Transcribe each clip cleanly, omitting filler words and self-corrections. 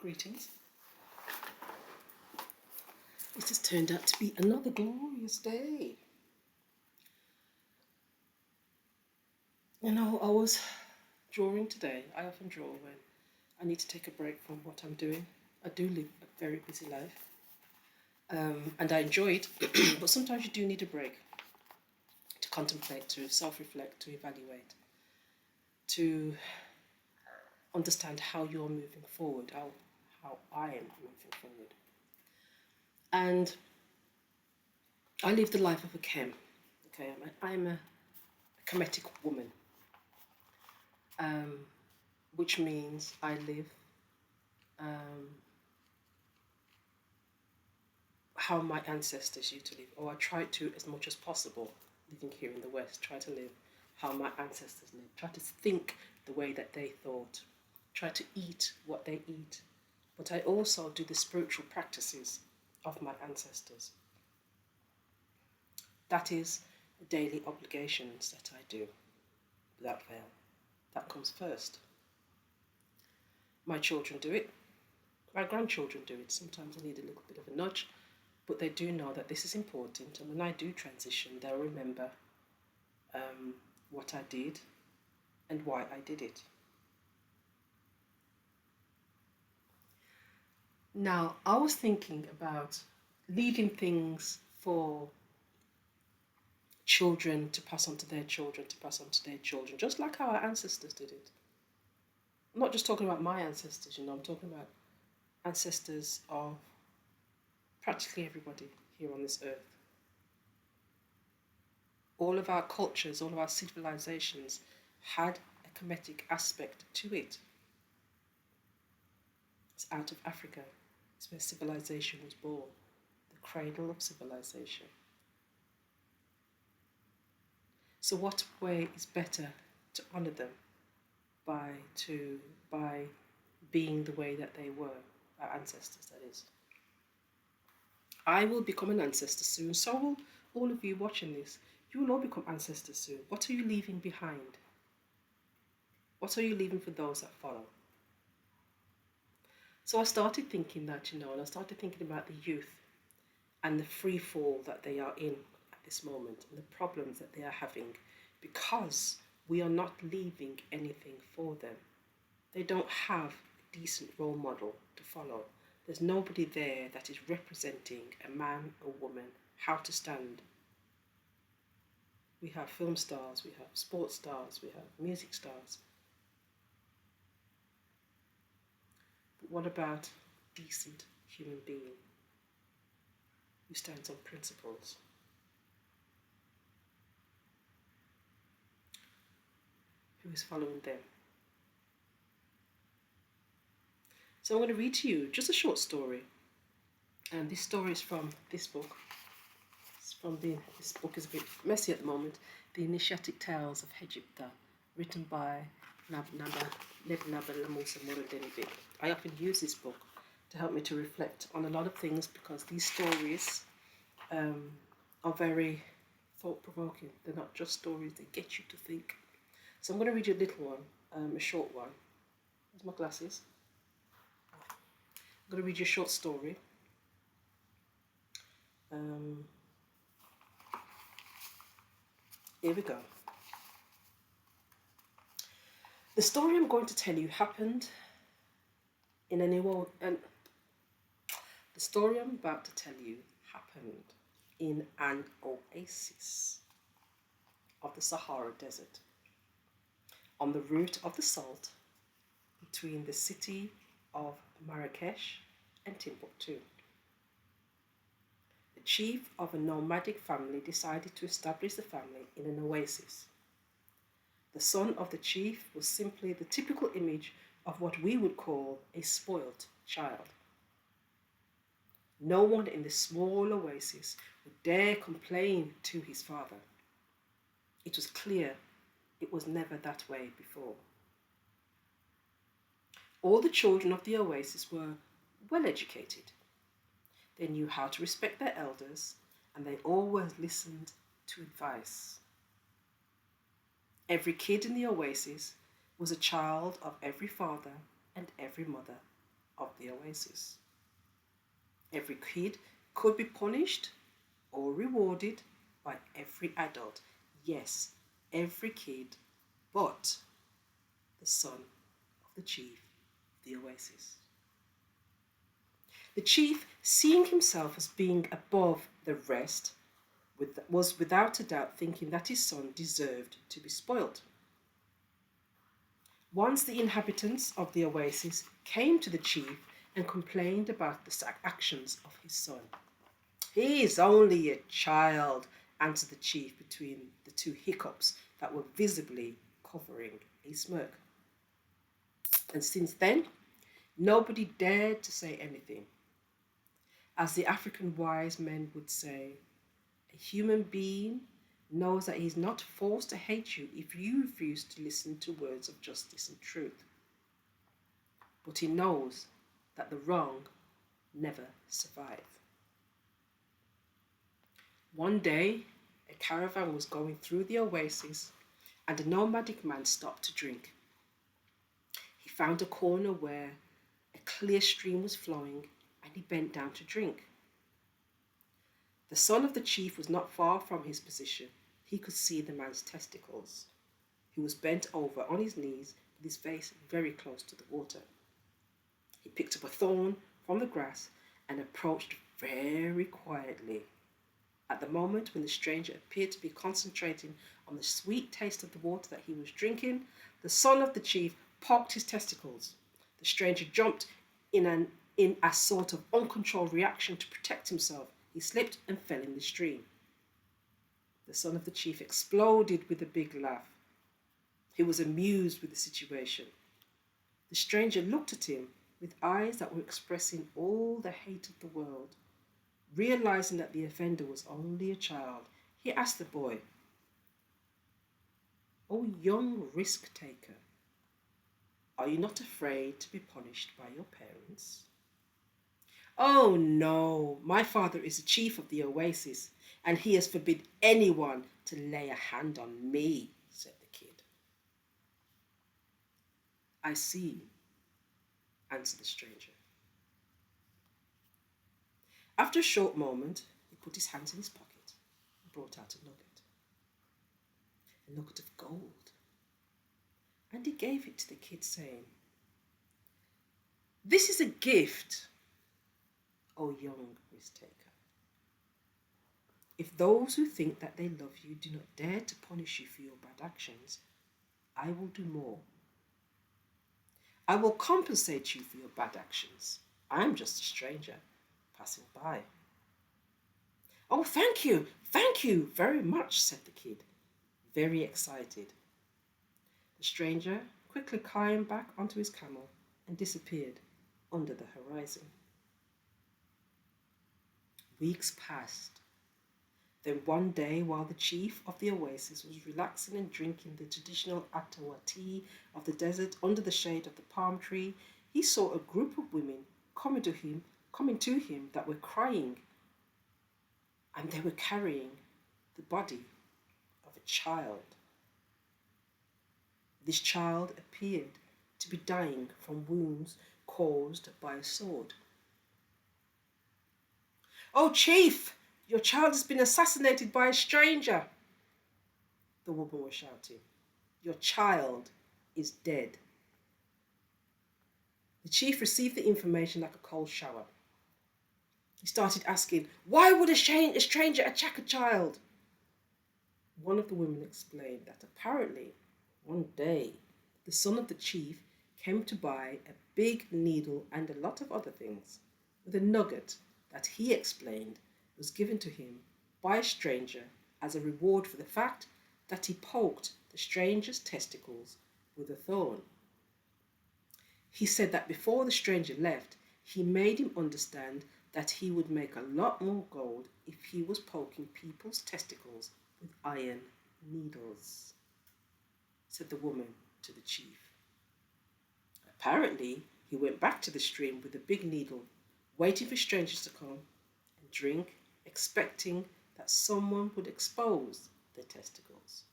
Greetings. This has turned out to be another glorious day. I was drawing today. I often draw when I need to take a break from what I'm doing. I do live a very busy life, and I enjoy it, but sometimes you do need a break to contemplate, to self reflect, to evaluate, to understand how you're moving forward, how I am moving forward. And I live the life of a chem. Okay, I'm a chemetic woman, um, which means I live um, how my ancestors used to live, or I try to, as much as possible, living here in the West, try to live how my ancestors lived, try to think the way that they thought, try to eat what they eat. But I also do the spiritual practices of my ancestors. That is the daily obligations that I do without fail. That comes first. My children do it. My grandchildren do it. Sometimes I need a little bit of a nudge, but they do know that this is important. And when I do transition, they'll remember what I did and why I did it. Now, I was thinking about leaving things for children to pass on to their children, to pass on to their children, just like how our ancestors did it. I'm not just talking about my ancestors, I'm talking about ancestors of practically everybody here on this earth. All of our cultures, all of our civilizations had a Kemetic aspect to it. It's out of Africa. It's where civilization was born, the cradle of civilization. So what way is better to honour them by being the way that they were, our ancestors, that is. I will become an ancestor soon, so will all of you watching this. You will all become ancestors soon. What are you leaving behind? What are you leaving for those that follow? So I started thinking that, and I started thinking about the youth and the free fall that they are in at this moment and the problems that they are having because we are not leaving anything for them. They don't have a decent role model to follow. There's nobody there that is representing a man or woman how to stand. We have film stars, we have sports stars, we have music stars. But what about a decent human being who stands on principles? Who is following them? So I'm going to read to you just a short story. And this story is from this book. This book is a bit messy at the moment. The Initiatic Tales of Egypta, written by Nebnaba Lamusa Morodenivic. I often use this book to help me to reflect on a lot of things because these stories are very thought-provoking. They're not just stories, they get you to think. So I'm going to read you a little one, a short one. Here's my glasses. I'm going to read you a short story. Here we go. The story I'm going to tell you happened in a new and the story I'm about to tell you happened in an oasis of the Sahara Desert on the route of the salt between the city of Marrakesh and Timbuktu. The chief of a nomadic family decided to establish the family in an oasis. The son of the chief was simply the typical image of what we would call a spoilt child. No one in the small oasis would dare complain to his father. It was clear it was never that way before. All the children of the oasis were well educated. They knew how to respect their elders, and they always listened to advice. Every kid in the oasis was a child of every father and every mother, of the oasis. Every kid could be punished or rewarded by every adult. Yes, every kid but the son of the chief of the oasis. The chief, seeing himself as being above the rest, was without a doubt thinking that his son deserved to be spoilt. Once the inhabitants of the oasis came to the chief and complained about the actions of his son. "He is only a child," answered the chief between the two hiccups that were visibly covering a smirk. And since then, nobody dared to say anything. As the African wise men would say, a human being knows that he is not forced to hate you if you refuse to listen to words of justice and truth. But he knows that the wrong never survive. One day, a caravan was going through the oasis and a nomadic man stopped to drink. He found a corner where a clear stream was flowing and he bent down to drink. The son of the chief was not far from his position. He could see the man's testicles. He was bent over on his knees with his face very close to the water. He picked up a thorn from the grass and approached very quietly. At the moment when the stranger appeared to be concentrating on the sweet taste of the water that he was drinking, the son of the chief poked his testicles. The stranger jumped in a sort of uncontrolled reaction to protect himself. He slipped and fell in the stream. The son of the chief exploded with a big laugh. He was amused with the situation. The stranger looked at him with eyes that were expressing all the hate of the world. Realizing that the offender was only a child, he asked the boy, "O young risk taker, are you not afraid to be punished by your parents?" "Oh no, my father is the chief of the oasis, and he has forbid anyone to lay a hand on me," said the kid. "I see," answered the stranger. After a short moment, he put his hands in his pocket and brought out a nugget of gold, and he gave it to the kid, saying, "This is a gift, O young risk taker. If those who think that they love you do not dare to punish you for your bad actions, I will do more. I will compensate you for your bad actions. I'm just a stranger passing by." "Oh, thank you very much," said the kid, very excited. The stranger quickly climbed back onto his camel and disappeared under the horizon. Weeks passed. Then one day, while the chief of the oasis was relaxing and drinking the traditional Atawa tea of the desert under the shade of the palm tree, he saw a group of women coming to him that were crying, and they were carrying the body of a child. This child appeared to be dying from wounds caused by a sword. "Oh, chief, your child has been assassinated by a stranger," the woman was shouting. "Your child is dead." The chief received the information like a cold shower. He started asking, "Why would a stranger attack a child?" One of the women explained that apparently one day the son of the chief came to buy a big needle and a lot of other things with a nugget that he explained was given to him by a stranger as a reward for the fact that he poked the stranger's testicles with a thorn. He said that before the stranger left, he made him understand that he would make a lot more gold if he was poking people's testicles with iron needles, said the woman to the chief. Apparently, he went back to the stream with a big needle, waiting for strangers to come and drink, expecting that someone would expose their testicles.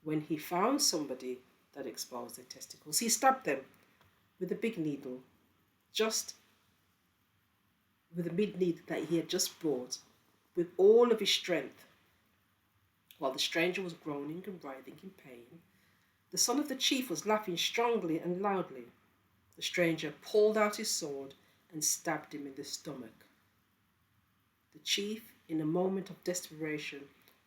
When he found somebody that exposed their testicles, he stabbed them with a big needle just with the mid-need that he had just brought, with all of his strength. While the stranger was groaning and writhing in pain, the son of the chief was laughing strongly and loudly. The stranger pulled out his sword and stabbed him in the stomach. The chief, in a moment of desperation,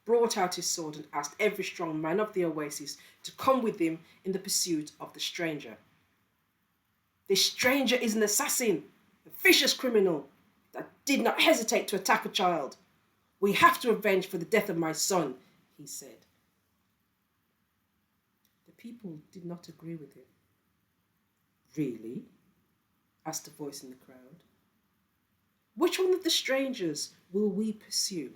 brought out his sword and asked every strong man of the oasis to come with him in the pursuit of the stranger. This stranger is an assassin, a vicious criminal that did not hesitate to attack a child. We have to avenge for the death of my son, he said. The people did not agree with him. Really? Asked a voice in the crowd. Which one of the strangers will we pursue?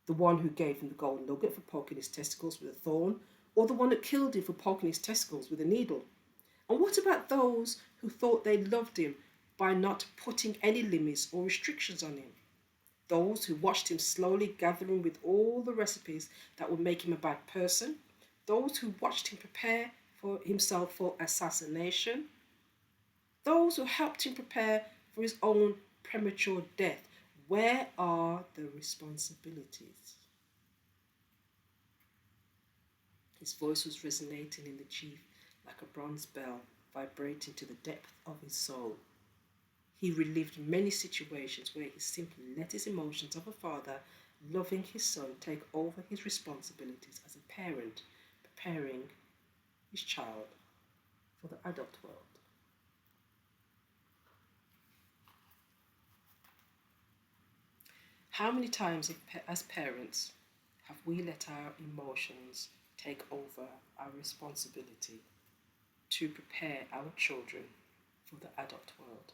The one who gave him the gold nugget for poking his testicles with a thorn, or the one that killed him for poking his testicles with a needle? And what about those who thought they loved him by not putting any limits or restrictions on him? Those who watched him slowly gathering with all the recipes that would make him a bad person? Those who watched him prepare for himself for assassination? Those who helped him prepare for his own premature death? Where are the responsibilities? His voice was resonating in the chief like a bronze bell, vibrating to the depth of his soul. He relived many situations where he simply let his emotions of a father loving his son take over his responsibilities as a parent, preparing his child for the adult world. How many times as parents have we let our emotions take over our responsibility to prepare our children for the adult world?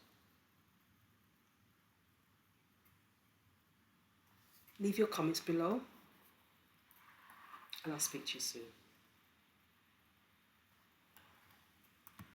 Leave your comments below, and I'll speak to you soon.